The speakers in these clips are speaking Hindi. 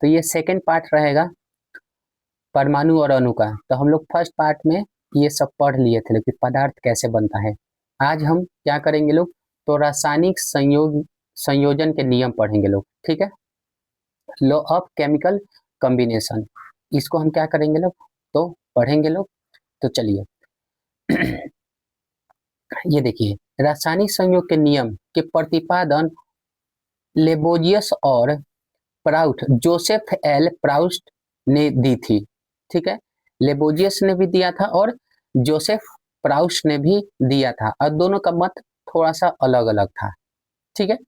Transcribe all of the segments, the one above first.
तो ये सेकेंड पार्ट रहेगा परमाणु और अणु का। तो हम लोग फर्स्ट पार्ट में ये सब पढ़ लिए थे कि पदार्थ कैसे बनता है। आज हम क्या करेंगे लोग, तो रासायनिक संयोजन के नियम पढ़ेंगे लोग, ठीक है। लॉ ऑफ केमिकल कॉम्बिनेशन, इसको हम क्या करेंगे लोग, तो पढ़ेंगे लोग। तो चलिए ये देखिए, रासायनिक संयोग के नियम के प्रतिपादन लेबोजियस और प्राउट, जोसेफ एल प्राउस्ट ने दी थी, ठीक है। लेबोजियस ने भी दिया था और जोसेफ प्राउस्ट ने भी दिया था, और दोनों का मत थोड़ा सा अलग अलग था, ठीक है।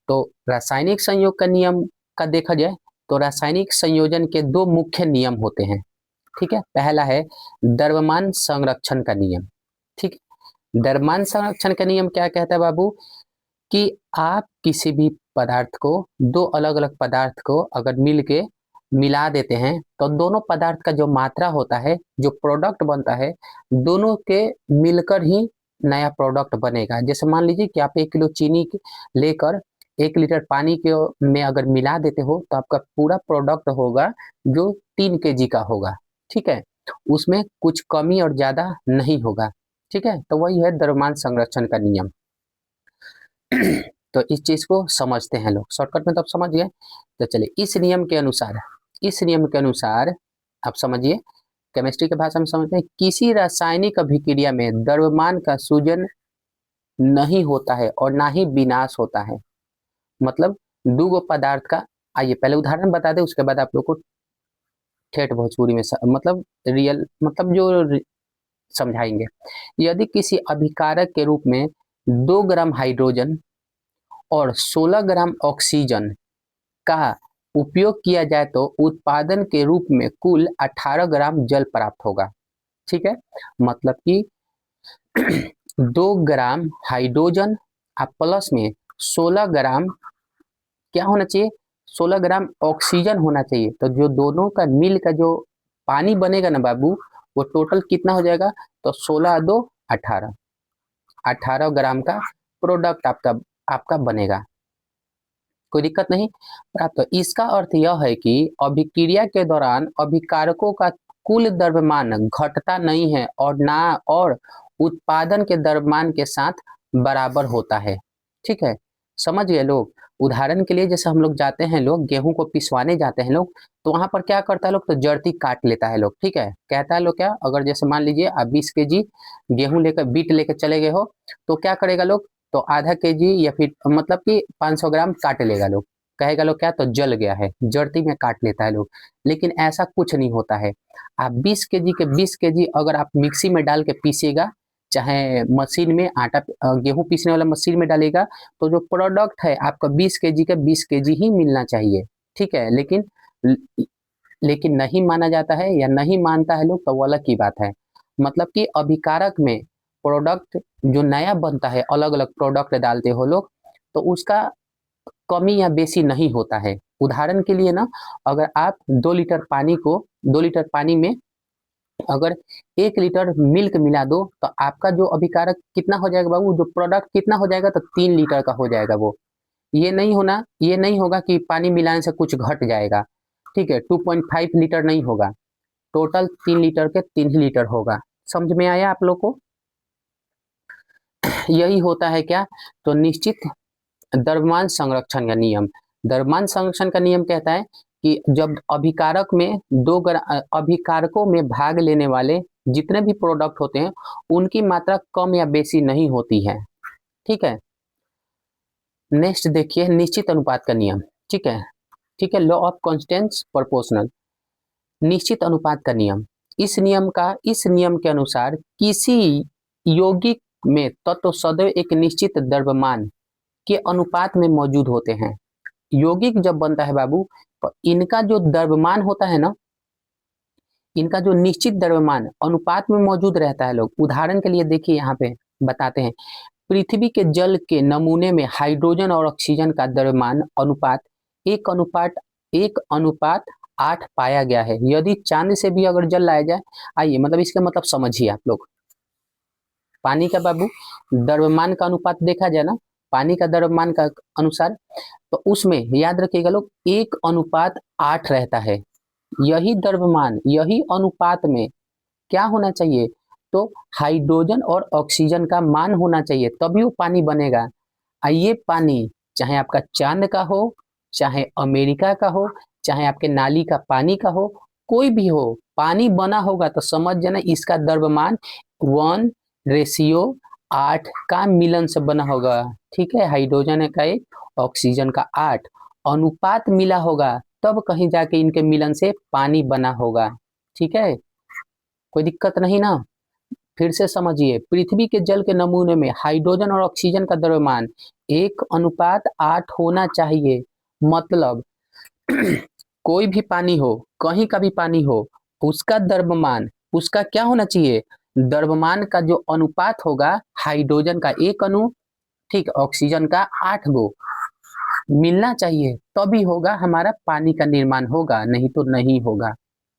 तो रासायनिक संयोग का नियम का देखा जाए तो रासायनिक संयोजन के दो मुख्य नियम होते हैं, ठीक है। पहला है द्रव्यमान संरक्षण का नियम, ठीक है। द्रव्यमान संरक्षण का नियम क्या कहता है बाबू, कि आप किसी भी पदार्थ को, दो अलग अलग पदार्थ को अगर मिला देते हैं तो दोनों पदार्थ का जो मात्रा होता है, जो प्रोडक्ट बनता है, दोनों के मिलकर ही नया प्रोडक्ट बनेगा। जैसे मान लीजिए कि आप 1 किलो चीनी लेकर 1 लीटर पानी के में अगर मिला देते हो तो आपका पूरा प्रोडक्ट होगा जो 3 kg का होगा, ठीक है। उसमें कुछ कमी और ज्यादा नहीं होगा, ठीक है। तो वही है द्रव्यमान संरक्षण का नियम। तो इस चीज को समझते हैं लोग, शॉर्टकट में तो आप समझ गए। तो चलिए इस नियम के अनुसार आप समझिए, केमिस्ट्री की भाषा में समझते हैं, किसी रासायनिक अभिक्रिया में द्रव्यमान का सूजन नहीं होता है और ना ही विनाश होता है। मतलब दो गो पदार्थ का, आइए पहले उदाहरण बता दे, उसके बाद आप लोग को ठेठ भोजपुरी में मतलब रियल मतलब जो समझाएंगे। यदि किसी अभिकारक के रूप में 2 ग्राम हाइड्रोजन और 16 ग्राम ऑक्सीजन का उपयोग किया जाए तो उत्पादन के रूप में कुल 18 ग्राम जल प्राप्त होगा, ठीक है। मतलब कि 2 ग्राम हाइड्रोजन और प्लस में 16 ग्राम क्या होना चाहिए, 16 ग्राम ऑक्सीजन होना चाहिए। तो जो दोनों का मिल का जो पानी बनेगा ना बाबू, वो टोटल कितना हो जाएगा, तो 16 2 18 ग्राम का प्रोडक्ट आपका बनेगा, कोई दिक्कत नहीं। तो इसका अर्थ यह है कि अभिक्रिया के दौरान अभिकारकों का कुल द्रव्यमान घटता नहीं है और उत्पादन के द्रव्यमान के साथ बराबर होता है, ठीक है। समझ गए लोग। उदाहरण के लिए जैसे हम लोग जाते हैं, लोग गेहूं को पिसवाने जाते हैं लोग, तो वहां पर क्या करता है लोग, तो जर्ती काट लेता है लोग, ठीक है। कहता है लोग क्या, अगर जैसे मान लीजिए आप 20 kg गेहूं लेकर बीट लेकर चले गए हो, तो क्या करेगा लोग, तो आधा kg या फिर मतलब कि 500 ग्राम काट लेगा लोग, कहेगा लोग क्या, तो जल गया है, जड़ती में काट लेता है लोग। लेकिन ऐसा कुछ नहीं होता है। आप 20 kg के 20 kg अगर आप मिक्सी में डाल के पीसिएगा, चाहे मशीन में आटा गेहूं पीसने वाला मशीन में डालेगा, तो जो प्रोडक्ट है आपका 20 kg का 20 kg ही मिलना चाहिए, ठीक है। लेकिन नहीं माना जाता है या नहीं मानता है लोग, तो वो अलग की बात है। मतलब कि अभिकारक में प्रोडक्ट जो नया बनता है, अलग अलग प्रोडक्ट डालते हो लोग, तो उसका कमी या बेसी नहीं होता है। उदाहरण के लिए ना, अगर आप 2 लीटर पानी में अगर 1 लीटर मिल्क मिला दो, तो आपका जो अभिकारक कितना हो जाएगा बाबू, जो प्रोडक्ट कितना हो जाएगा, तो 3 लीटर का हो जाएगा वो। ये नहीं होगा कि पानी मिलाने से कुछ घट जाएगा, ठीक है। 2.5 लीटर नहीं होगा, टोटल 3 लीटर के 3 ही लीटर होगा। समझ में आया आप लोग को। यही होता है क्या, तो निश्चित द्रव्यमान संरक्षण का नियम। द्रव्यमान संरक्षण का नियम कहता है कि जब अभिकारकों में भाग लेने वाले जितने भी प्रोडक्ट होते हैं, उनकी मात्रा कम या बेसी नहीं होती है, ठीक है। नेक्स्ट देखिए, निश्चित अनुपात का नियम, ठीक है। ठीक है, लॉ ऑफ कॉन्स्टेंट प्रोपोर्शनल, निश्चित अनुपात का नियम। इस नियम के अनुसार किसी यौगिक में तत्व सदैव एक निश्चित द्रव्यमान के अनुपात में मौजूद होते हैं। यौगिक जब बनता है बाबू, तो इनका जो द्रव्यमान होता है ना, इनका जो निश्चित द्रव्यमान अनुपात में मौजूद रहता है लोग। उदाहरण के लिए देखिए, यहाँ पे बताते हैं, पृथ्वी के जल के नमूने में हाइड्रोजन और ऑक्सीजन का द्रव्यमान अनुपात 1:8 पाया गया है। यदि चांद से भी अगर जल लाया जाए, आइए मतलब इसका मतलब समझिए आप लोग। पानी का बाबू द्रव्यमान का अनुपात देखा जाए ना, पानी का द्रव्यमान का अनुसार, तो उसमें याद रखिएगा लोग 1:8 रहता है। यही द्रव्यमान, यही अनुपात में क्या होना चाहिए, तो हाइड्रोजन और ऑक्सीजन का मान होना चाहिए, तभी वो पानी बनेगा। ये पानी चाहे आपका चांद का हो, चाहे अमेरिका का हो, चाहे आपके नाली का पानी का हो, कोई भी हो, पानी बना होगा तो समझ जाना इसका द्रव्यमान 1:8 का मिलन से बना होगा। ठीक है, हाइड्रोजन का 1, ऑक्सीजन का 8 अनुपात मिला होगा, तब कहीं जाके इनके मिलन से पानी बना होगा। ठीक है, कोई दिक्कत नहीं ना। फिर से समझिए, पृथ्वी के जल के नमूने में हाइड्रोजन और ऑक्सीजन का द्रव्यमान 1:8 होना चाहिए। मतलब कोई भी पानी हो, कहीं का भी पानी हो, उसका द्रव्यमान, उसका क्या होना चाहिए, द्रव्यमान का जो अनुपात होगा, हाइड्रोजन का 1 अणु, ठीक, ऑक्सीजन का 8 गो मिलना चाहिए, तभी होगा हमारा पानी का निर्माण होगा, नहीं तो नहीं होगा।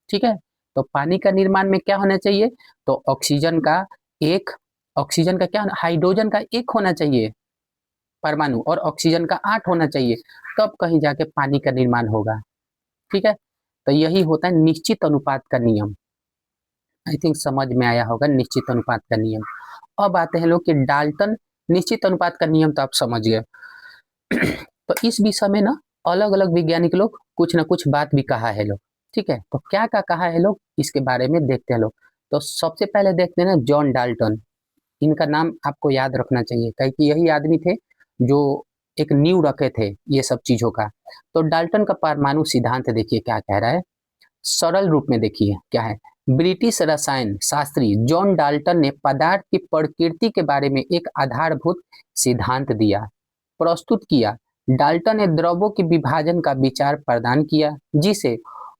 ठीक है, तो पानी का निर्माण में क्या होना चाहिए, तो ऑक्सीजन का 1, ऑक्सीजन का क्या, हाइड्रोजन का 1 होना चाहिए परमाणु, और ऑक्सीजन का 8 होना चाहिए, तब कहीं जाके पानी का निर्माण होगा। ठीक है, तो यही होता है निश्चित अनुपात का नियम। आई थिंक समझ में आया होगा निश्चित अनुपात का नियम। अब आते हैं लोग कि डाल्टन निश्चित अनुपात का नियम तो आप समझ गए। तो इस विषय में ना अलग अलग वैज्ञानिक लोग कुछ ना कुछ बात भी कहा है लोग। ठीक है, तो क्या क्या कहा है लोग, इसके बारे में देखते हैं लोग। तो सबसे पहले देखते हैं ना जॉन डाल्टन, इनका नाम आपको याद रखना चाहिए, क्योंकि यही आदमी थे जो एक नींव रखे थे ये सब चीजों का। तो डाल्टन का परमाणु सिद्धांत देखिए क्या कह रहा है, सरल रूप में देखिए क्या है। ब्रिटिश रसायन शास्त्री जॉन डाल्टन ने पदार्थ की प्रकृति के बारे में एक आधारभूत सिद्धांत दिया, प्रस्तुत किया। डाल्टन ने द्रव्यों के विभाजन का विचार प्रदान किया, जिसे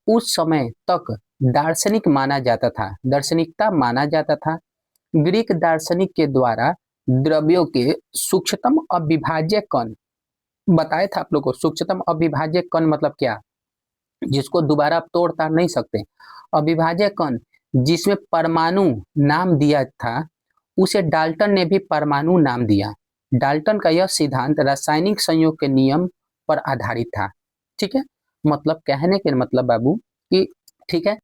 उस समय तक दार्शनिक माना जाता था, दार्शनिकता माना जाता था। ग्रीक दार्शनिक के द्वारा द्रव्यों के सूक्ष्मतम अविभाज्य कण बताया था आप लोग को। सूक्ष्मतम अविभाज्य कण मतलब क्या, जिसको दोबारा आप तोड़ ताड़ नहीं सकते। अविभाज्य कण जिसमें परमाणु नाम दिया था, उसे डाल्टन ने भी परमाणु नाम दिया। डाल्टन का यह सिद्धांत रासायनिक संयोग के नियम पर आधारित था। ठीक है, मतलब कहने के मतलब बाबू कि ठीक है,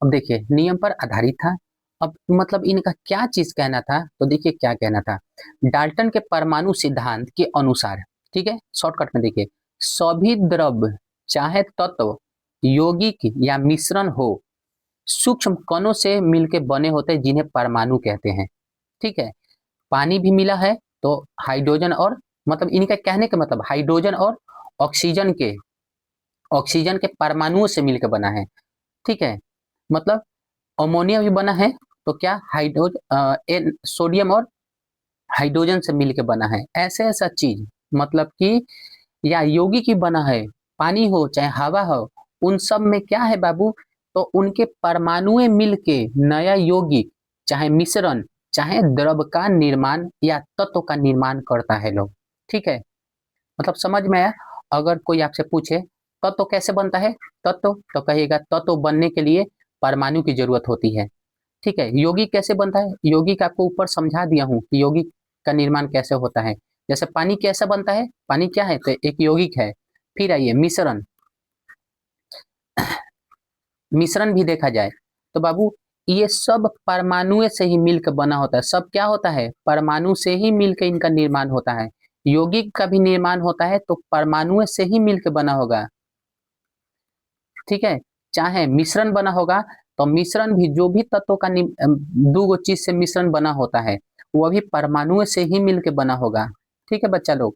अब देखिए नियम पर आधारित था। अब मतलब इनका क्या चीज कहना था, तो देखिए क्या कहना था। डाल्टन के परमाणु सिद्धांत के अनुसार, ठीक है, शॉर्टकट में देखिए, सभी द्रव्य चाहे तत्व यौगिक या मिश्रण हो, सूक्ष्म कणों से मिलकर बने होते हैं, जिन्हें परमाणु कहते हैं। ठीक है, पानी भी मिला है तो हाइड्रोजन और, मतलब इनका कहने का मतलब हाइड्रोजन और ऑक्सीजन के, ऑक्सीजन के परमाणुओं से मिलकर बना है। ठीक है, मतलब अमोनिया भी बना है तो क्या, हाइड्रोजन सोडियम और हाइड्रोजन से मिलकर बना है। ऐसे ऐसा चीज मतलब कि, या यौगिक ही बना है, पानी हो चाहे हवा हो, उन सब में क्या है बाबू, तो उनके परमाणुएं मिलके नया यौगिक चाहे मिश्रण चाहे द्रव का निर्माण या तत्व का निर्माण करता है लोग। ठीक है, मतलब समझ में आया। अगर कोई आपसे पूछे तत्व कैसे बनता है, तत्व तो कहिएगा तत्व बनने के लिए परमाणु की जरूरत होती है। ठीक है, यौगिक कैसे बनता है, यौगिक आपको ऊपर समझा दिया हूँ कि यौगिक का निर्माण कैसे होता है। जैसे पानी कैसे बनता है, पानी क्या है, तो एक यौगिक है। फिर आइए मिश्रण, मिश्रण भी देखा जाए तो बाबू ये सब परमाणु से ही मिलकर बना होता है। सब क्या होता है, परमाणु से ही मिलकर इनका निर्माण होता है। यौगिक का भी निर्माण होता है तो परमाणु से ही मिलकर बना होगा। ठीक है, चाहे मिश्रण बना होगा तो मिश्रण भी, जो भी तत्वों का दो गो चीज से मिश्रण बना होता है, वो भी परमाणु से ही मिलकर बना होगा। ठीक है बच्चा लोग,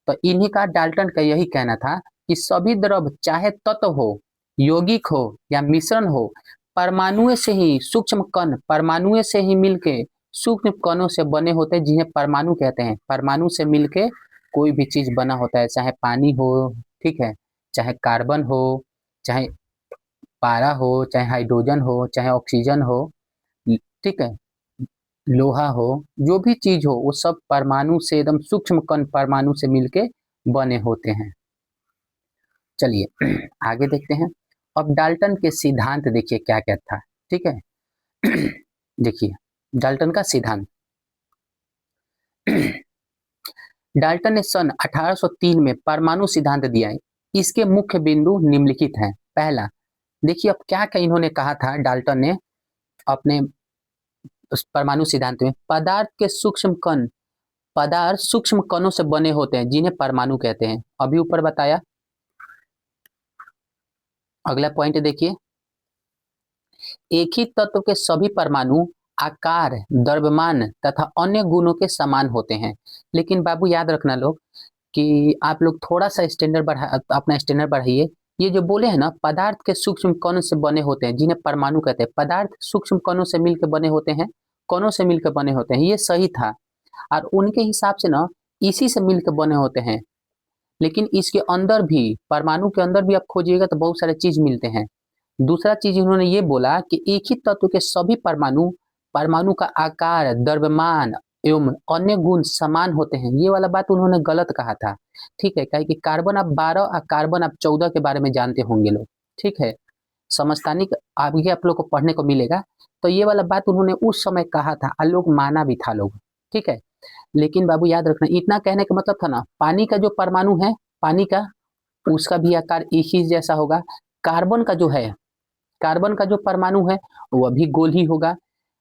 तो इन्हीं का डाल्टन का यही कहना था कि सभी द्रव चाहे तत्व हो, यौगिक हो या मिश्रण हो, परमाणु से ही, सूक्ष्म कण परमाणु से ही मिलके सूक्ष्म कणों से बने होते हैं, जिन्हें परमाणु कहते हैं। परमाणु से मिलके कोई भी चीज बना होता है, चाहे पानी हो, ठीक है, चाहे कार्बन हो, चाहे पारा हो, चाहे हाइड्रोजन हो, चाहे ऑक्सीजन हो, ठीक है, लोहा हो, जो भी चीज हो, वो सब परमाणु से, एकदम सूक्ष्म कण परमाणु से मिलके बने होते हैं। चलिए आगे देखते हैं। अब डाल्टन के सिद्धांत देखिए क्या क्या था। ठीक है, देखिए डाल्टन का सिद्धांत। डाल्टन ने सन 1803 में परमाणु सिद्धांत दिया है। इसके मुख्य बिंदु निम्नलिखित हैं। पहला, देखिए अब क्या क्या इन्होंने कहा था डाल्टन ने अपने परमाणु सिद्धांत में, पदार्थ सूक्ष्म कणों से बने होते हैं जिन्हें परमाणु कहते हैं। अभी ऊपर बताया। अगला पॉइंट देखिए, एक ही तत्व के सभी परमाणु आकार, द्रव्यमान तथा अन्य गुणों के समान होते हैं। लेकिन बाबू याद रखना लोग कि आप लोग थोड़ा सा अपना स्टैंडर्ड बढ़ाइए। ये जो बोले हैं ना, पदार्थ के सूक्ष्म कणों से बने होते हैं जिन्हें परमाणु कहते हैं। पदार्थ सूक्ष्म कणों से मिलकर बने होते हैं, कणों से मिलकर बने होते हैं, ये सही था। और उनके हिसाब से ना इसी से मिलकर बने होते हैं। लेकिन इसके अंदर भी, परमाणु के अंदर भी आप खोजिएगा तो बहुत सारे चीज मिलते हैं। दूसरा चीज इन्होंने ये बोला कि एक ही तत्व के सभी परमाणु, परमाणु का आकार, द्रव्यमान एवं अन्य गुण समान होते हैं। ये वाला बात उन्होंने गलत कहा था। ठीक है, कहे कि कार्बन आप 12 और कार्बन आप 14 के बारे में जानते होंगे लोग। ठीक है, समस्थानिक आगे आप लोग को पढ़ने को मिलेगा। तो ये वाला बात उन्होंने उस समय कहा था और लोग माना भी था लोग। ठीक है, लेकिन बाबू याद रखना, इतना कहने का मतलब था ना, पानी का जो परमाणु है, पानी का, उसका भी आकार एक ही जैसा होगा। कार्बन का जो है, कार्बन का जो परमाणु है वह भी गोल ही होगा।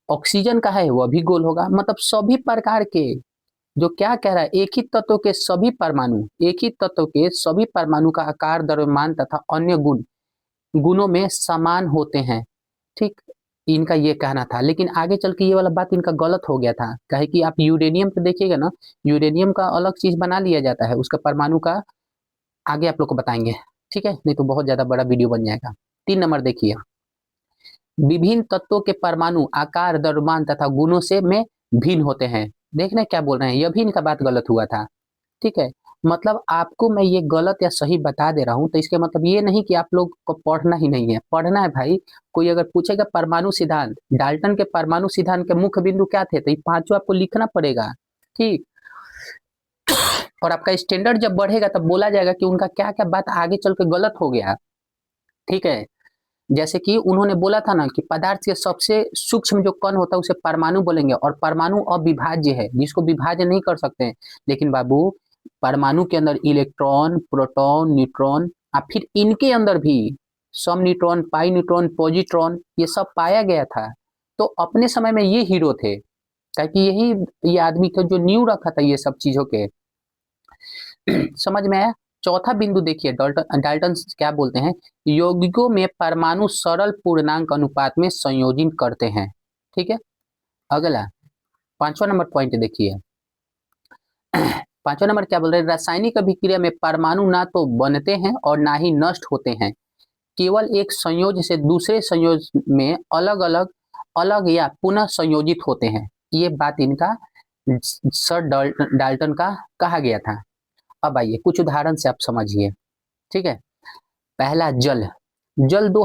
ऑक्सीजन का है वह भी गोल होगा। मतलब सभी प्रकार के, जो क्या कह रहा है, एक ही तत्व के सभी परमाणु, एक ही तत्व के सभी परमाणु का आकार, द्रव्यमान तथा अन्य गुणों में समान होते हैं। ठीक, इनका ये कहना था। लेकिन आगे चल के ये वाला बात इनका गलत हो गया था। कहे कि आप यूरेनियम पे देखिएगा ना, यूरेनियम का अलग चीज बना लिया जाता है, उसका परमाणु का आगे आप लोग को बताएंगे। ठीक है, नहीं तो बहुत ज्यादा बड़ा वीडियो बन जाएगा। 3 नंबर देखिए, विभिन्न तत्वों के परमाणु आकार, द्रव्यमान तथा गुणों से में भिन्न होते हैं। देखना क्या बोल रहे हैं, यह भी इनका बात गलत हुआ था। ठीक है, मतलब आपको मैं ये गलत या सही बता दे रहा हूं तो इसके मतलब ये नहीं कि आप लोग को पढ़ना ही नहीं है, पढ़ना है भाई। कोई अगर पूछेगा परमाणु सिद्धांत, डाल्टन के परमाणु सिद्धांत के मुख्य बिंदु क्या थे, तो ये पांचों आपको लिखना पड़ेगा। ठीक, और आपका स्टैंडर्ड जब बढ़ेगा तब बोला जाएगा कि उनका क्या क्या बात आगे चल के गलत हो गया। ठीक है, जैसे कि उन्होंने बोला था ना कि पदार्थ के सबसे सूक्ष्म जो कण होता है उसे परमाणु बोलेंगे, और परमाणु अविभाज्य है, जिसको विभाज्य नहीं कर सकते हैं। लेकिन बाबू, परमाणु के अंदर इलेक्ट्रॉन, प्रोटॉन, न्यूट्रॉन और फिर इनके अंदर भी सम न्यूट्रॉन, पाई न्यूट्रॉन, पॉजिट्रॉन, ये सब पाया गया था। तो अपने समय में ये हीरो थे, ताकि यही ये आदमी थे जो न्यू रखा था ये सब चीजों के। समझ में आया। चौथा बिंदु देखिए, डाल्टन क्या बोलते हैं, यौगिकों में परमाणु सरल पूर्णांक अनुपात में संयोजित करते हैं। ठीक है, अगला 5वां नंबर पॉइंट देखिए। 5वां नंबर क्या बोल रहे हैं, रासायनिक अभिक्रिया में परमाणु ना तो बनते हैं और ना ही नष्ट होते हैं, केवल एक संयोज से दूसरे संयोज में अलग अलग अलग या पुनः संयोजित होते हैं। ये बात इनका सर डाल्टन का कहा गया था। अब आइए कुछ उदाहरण से आप समझिए। ठीक है, पहला, जल। जल दो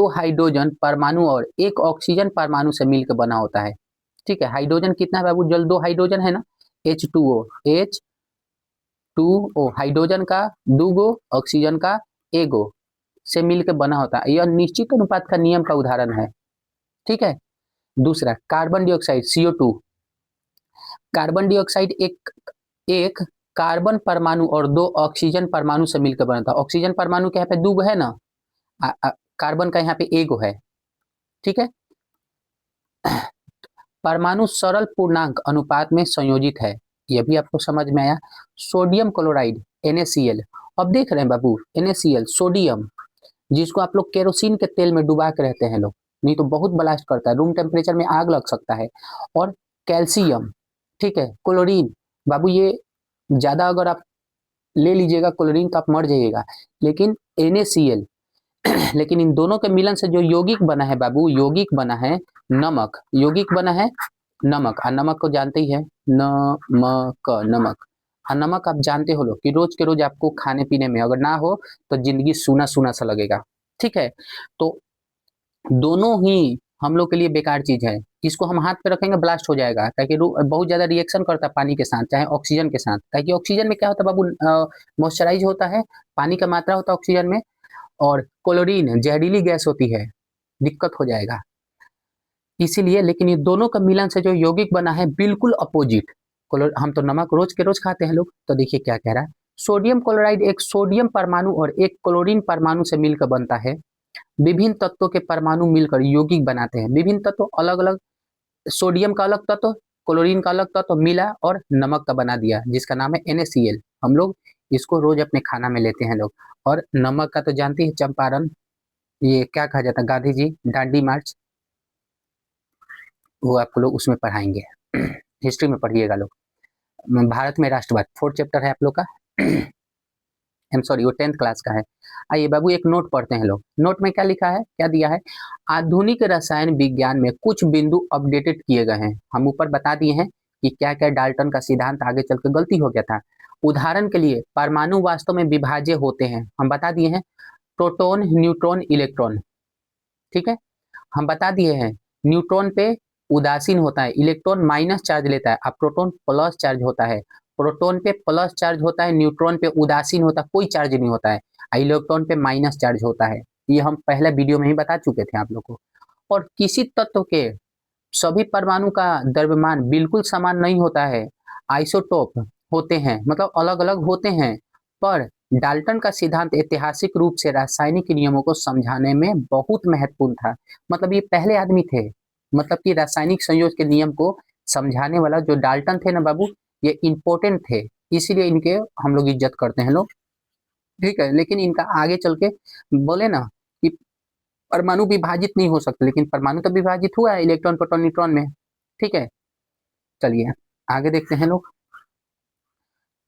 हाइड्रोजन परमाणु और एक ऑक्सीजन परमाणु से मिलकर बना होता है। ठीक है, हाइड्रोजन कितना है बाबू, जल 2 हाइड्रोजन है ना, H2O, हाइड्रोजन का 2 ऑक्सीजन का 1 से मिलकर बना होता है। यह निश्चित अनुपात का नियम का उदाहरण है। ठीक है, दूसरा, carbon dioxide CO2। Carbon dioxide एक कार्बन परमाणु और 2 ऑक्सीजन परमाणु से मिलकर बना था। ऑक्सीजन परमाणु के यहाँ पे 2 है ना, कार्बन का यहाँ पे 1 है। ठीक है, परमाणु सरल पूर्णांक अनुपात में संयोजित है, यह भी आपको समझ में आया। सोडियम क्लोराइड NaCl, अब देख रहे हैं बाबू, NaCl सोडियम, जिसको आप लोग केरोसिन के तेल में डुबा के रहते हैं लोग, नहीं तो बहुत ब्लास्ट करता है, रूम टेम्परेचर में आग लग सकता है। और कैल्शियम, ठीक है, क्लोरीन, बाबू ये ज्यादा अगर आप ले लीजिएगा क्लोरीन तो आप मर जाइएगा। लेकिन NaCl, लेकिन इन दोनों के मिलन से जो यौगिक बना है बाबू, यौगिक बना है नमक, यौगिक बना है नमक। और नमक को जानते ही है, नमक, नमक। और नमक आप जानते हो लोग कि रोज के रोज आपको खाने पीने में अगर ना हो तो जिंदगी सूना सूना सा लगेगा। ठीक है, तो दोनों ही हम लोग के लिए बेकार चीज है। इसको हम हाथ पे रखेंगे ब्लास्ट हो जाएगा, ताकि बहुत ज्यादा रिएक्शन करता है पानी के साथ, चाहे ऑक्सीजन के साथ। ताकि ऑक्सीजन में क्या होता है बाबू, मॉइस्चराइज होता है, पानी का मात्रा होता है ऑक्सीजन में, और क्लोरीन जहरीली गैस होती है, दिक्कत हो जाएगा इसीलिए। लेकिन ये दोनों का मिलन से जो यौगिक बना है बिल्कुल अपोजिट, हम तो नमक रोज के रोज खाते हैं लोग। तो देखिए क्या कह रहा है, सोडियम क्लोराइड एक सोडियम परमाणु और एक क्लोरीन परमाणु से मिलकर बनता है। विभिन्न तत्वों के परमाणु मिलकर यौगिक बनाते हैं। विभिन्न तत्व अलग अलग, सोडियम का अलग तत्व, क्लोरीन का अलग तत्व मिला और नमक का बना दिया, जिसका नाम है NaCl। हम लोग इसको रोज अपने खाना में लेते हैं लोग। और नमक का तो जानते हैं, चंपारण, ये क्या कहा जाता है, गांधी जी दांडी मार्च, वो आपको लोग उसमें पढ़ाएंगे। हिस्ट्री में पढ़िएगा लोग। भारत में राष्ट्रवाद 4th चैप्टर है आप लोग का। सॉरी, वो 10th क्लास का है। आइए बाबू एक नोट पढ़ते हैं लोग। नोट में क्या लिखा है, क्या दिया है, आधुनिक रसायन विज्ञान में कुछ बिंदु अपडेटेड किए गए हैं। हम ऊपर बता दिए हैं कि क्या क्या डाल्टन का सिद्धांत आगे चल के गलती हो गया था। उदाहरण के लिए परमाणु वास्तव में विभाज्य होते हैं, हम बता दिए हैं, प्रोटॉन न्यूट्रॉन इलेक्ट्रॉन। ठीक है, हम बता दिए हैं न्यूट्रॉन पे उदासीन होता है, इलेक्ट्रॉन माइनस चार्ज लेता है, अब प्रोटॉन प्लस चार्ज होता है। प्रोटॉन पे प्लस चार्ज होता है, न्यूट्रॉन पे उदासीन होता है, कोई चार्ज नहीं होता है। इलेक्ट्रॉन पे माइनस चार्ज होता है। ये हम पहले वीडियो में ही बता चुके थे आप लोग को। और किसी तत्व के सभी परमाणु का द्रव्यमान बिल्कुल समान नहीं होता है, आइसोटोप होते हैं, मतलब अलग अलग होते हैं। पर डाल्टन का सिद्धांत ऐतिहासिक रूप से रासायनिक नियमों को समझाने में बहुत महत्वपूर्ण था। मतलब ये पहले आदमी थे, मतलब कि रासायनिक संयोजन के नियम को समझाने वाला जो डाल्टन थे ना बाबू, ये इंपॉर्टेंट थे, इसीलिए इनके हम लोग इज्जत करते हैं लोग। ठीक है, लेकिन इनका आगे चल के बोले ना कि परमाणु विभाजित नहीं हो सकते, लेकिन परमाणु तो विभाजित हुआ है इलेक्ट्रॉन प्रोटॉन न्यूट्रॉन में। ठीक है, चलिए आगे देखते हैं लोग।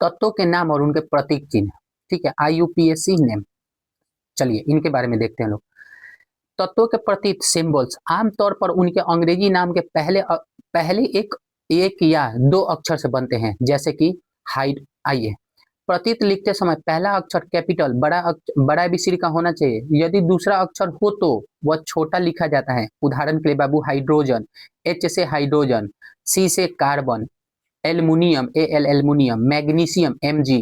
तत्वों के नाम और उनके प्रतीक चिन्ह। ठीक है, IUPAC नेम। चलिए इनके बारे में देखते हैं लोग। तत्वों के प्रतीक सिंबल्स आमतौर पर उनके अंग्रेजी नाम के पहले एक या दो अक्षर से बनते हैं, जैसे कि हाइड। आइए, प्रतीक लिखते समय पहला अक्षर कैपिटल बड़ा ABCD का होना चाहिए। यदि दूसरा अक्षर हो तो वह छोटा लिखा जाता है। उदाहरण के लिए बाबू हाइड्रोजन, H से हाइड्रोजन, C से carbon, aluminium AL aluminium, magnesium Mg,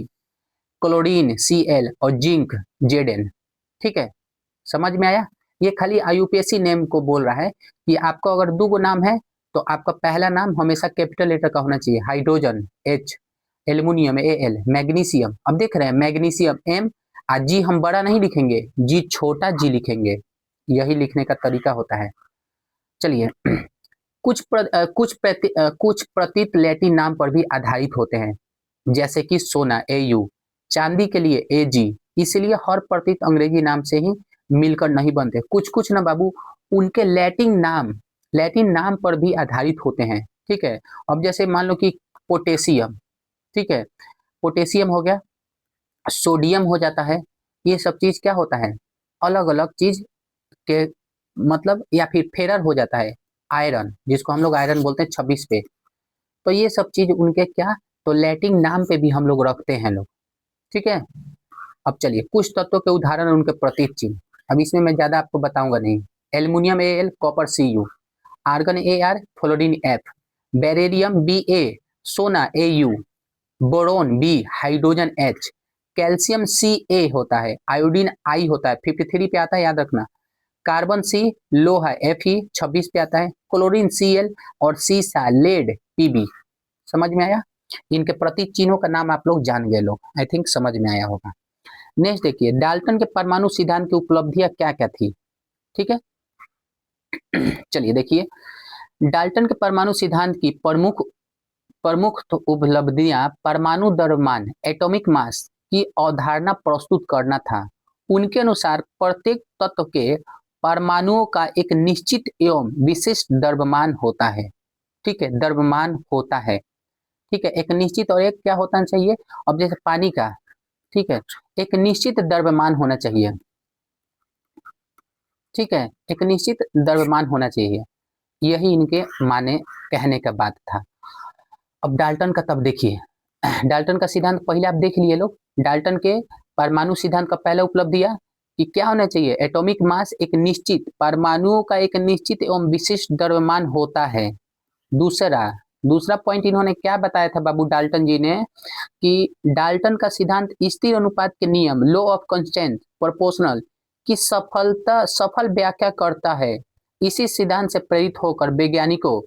chlorine Cl और जिंक Zn। ठीक है, समझ में आया। ये खाली IUPAC नेम को बोल रहा है कि आपको अगर दो गो नाम है तो आपका पहला नाम हमेशा कैपिटल लेटर का होना चाहिए। Hydrogen H, aluminium AL, magnesium, अब देख रहे हैं मैग्नीशियम M, जी हम बड़ा नहीं लिखेंगे, जी छोटा जी लिखेंगे। यही लिखने का तरीका होता है। चलिए कुछ प्रतीक लैटिन नाम पर भी आधारित होते हैं, जैसे कि सोना AU, चांदी के लिए AG। इसलिए हर प्रतीक अंग्रेजी नाम से ही मिलकर नहीं बनते। कुछ कुछ ना बाबू उनके लैटिन नाम पर भी आधारित होते हैं। ठीक है, अब जैसे मान लो कि पोटेशियम, ठीक है, पोटेशियम हो गया, सोडियम हो जाता है। ये सब चीज क्या होता है, अलग अलग चीज के मतलब, या फिर फेरर हो जाता है, आयरन, जिसको हम लोग आयरन बोलते हैं 26 पे। तो ये सब चीज उनके क्या, तो लैटिन नाम पे भी हम लोग रखते हैं लोग। ठीक है, अब चलिए कुछ तत्वों के उदाहरण और उनके प्रतीक चिन्ह। अब इसमें मैं ज्यादा आपको बताऊंगा नहीं। Aluminium AL, copper CU, argon AR, fluorine F, beryllium BA, सोना AU, boron B, hydrogen H, calcium CA होता है, आयोडीन I होता है, 53 पे आता है, याद रखना। कार्बन C, लोहा Fe, 26 पे आता है। क्लोरीन Cl और सीसा लेड Pb। समझ में आया। इनके प्रतीक चिन्हों का नाम आप लोग जान गए लोग, आई थिंक समझ में आया होगा। नेक्स्ट देखिए, डाल्टन के परमाणु सिद्धांत की उपलब्धियां क्या क्या थी। ठीक है, चलिए देखिए, डाल्टन के परमाणु सिद्धांत की प्रमुख प्रमुख उपलब्धियां परमाणु द्रव्यमान एटॉमिक मास की अवधारणा प्रस्तुत करना था। उनके अनुसार प्रत्येक तत्व के परमाणुओं का एक निश्चित एवं विशिष्ट द्रव्यमान होता है। ठीक है, द्रव्यमान होता है। ठीक है, एक निश्चित और एक क्या होना चाहिए, अब जैसे पानी का, ठीक है, एक निश्चित द्रव्यमान होना चाहिए। ठीक है, एक निश्चित द्रव्यमान होना चाहिए, यही इनके माने कहने का बात था। अब डाल्टन का तब देखिए, डाल्टन का सिद्धांत पहले आप देख लिए लोग। डाल्टन के परमाणु सिद्धांत का पहला उपलब्धियां कि क्या होना चाहिए, एटॉमिक मास एक निश्चित, परमाणुओं का एक निश्चित एवं विशिष्ट द्रव्यमान होता है। दूसरा पॉइंट इन्होंने क्या बताया था बाबू डाल्टन जी ने, कि डाल्टन का सिद्धांत स्थिर अनुपात के नियम, लॉ ऑफ कांस्टेंट प्रोपोर्शनल की सफल व्याख्या करता है। इसी सिद्धांत से प्रेरित होकर वैज्ञानिकों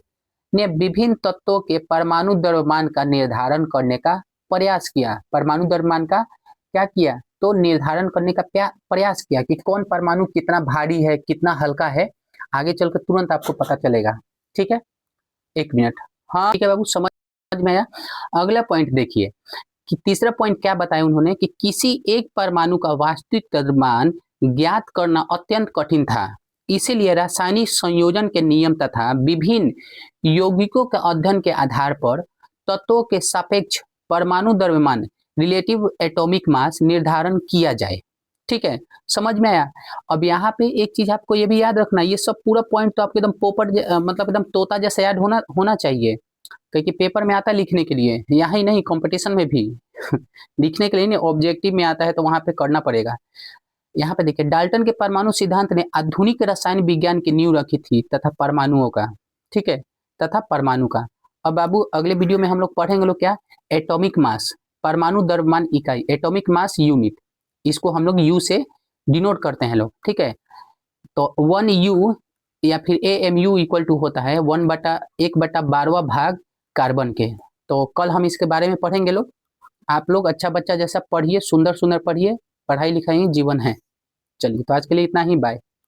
ने विभिन्न तत्वों के परमाणु द्रव्यमान का निर्धारण करने का प्रयास किया। परमाणु द्रव्यमान का क्या किया? तो निर्धारण करने का प्रयास किया कि कौन परमाणु कितना भारी है, कितना हल्का है। आगे चलकर तुरंत आपको पता चलेगा। ठीक है, एक मिनट। हाँ ठीक है बाबू, समझ में आया। अगला पॉइंट देखिए कि तीसरा पॉइंट क्या बताया उन्होंने कि किसी एक परमाणु का वास्तविक द्रव्यमान ज्ञात करना अत्यंत कठिन था, इसीलिए रासायनिक संयोजन के नियम तथा विभिन्न यौगिकों के अध्ययन के आधार पर तत्वों के सापेक्ष परमाणु द्रव्यमान रिलेटिव एटॉमिक मास निर्धारण किया जाए। ठीक है, समझ में आया। अब यहाँ पे एक चीज आपको ये भी याद रखना, ये सब पूरा पॉइंट तो आपको एकदम पोपट मतलब एकदम तोता जैसा याद होना चाहिए, क्योंकि पेपर में आता है लिखने के लिए, यहाँ ही नहीं कंपटीशन में भी लिखने के लिए नहीं, ऑब्जेक्टिव में आता है तो वहां पे करना पड़ेगा। यहाँ पे देखिए, डाल्टन के परमाणु सिद्धांत ने आधुनिक रसायन विज्ञान की नींव रखी थी तथा परमाणुओं का, ठीक है, तथा परमाणु का। अब बाबू अगले वीडियो में हम लोग पढ़ेंगे लोग क्या, एटॉमिक मास, परमाणु द्रव्यमान इकाई, एटॉमिक मास यूनिट, इसको हम लोग यू से डिनोट करते हैं लोग। ठीक है, तो 1U या फिर AMU इक्वल टू होता है 1/12 भाग कार्बन के। तो कल हम इसके बारे में पढ़ेंगे लोग। आप लोग अच्छा बच्चा जैसा पढ़िए, सुंदर सुंदर पढ़िए, पढ़ाई लिखाई जीवन है। चलिए, तो आज के लिए इतना ही, बाय।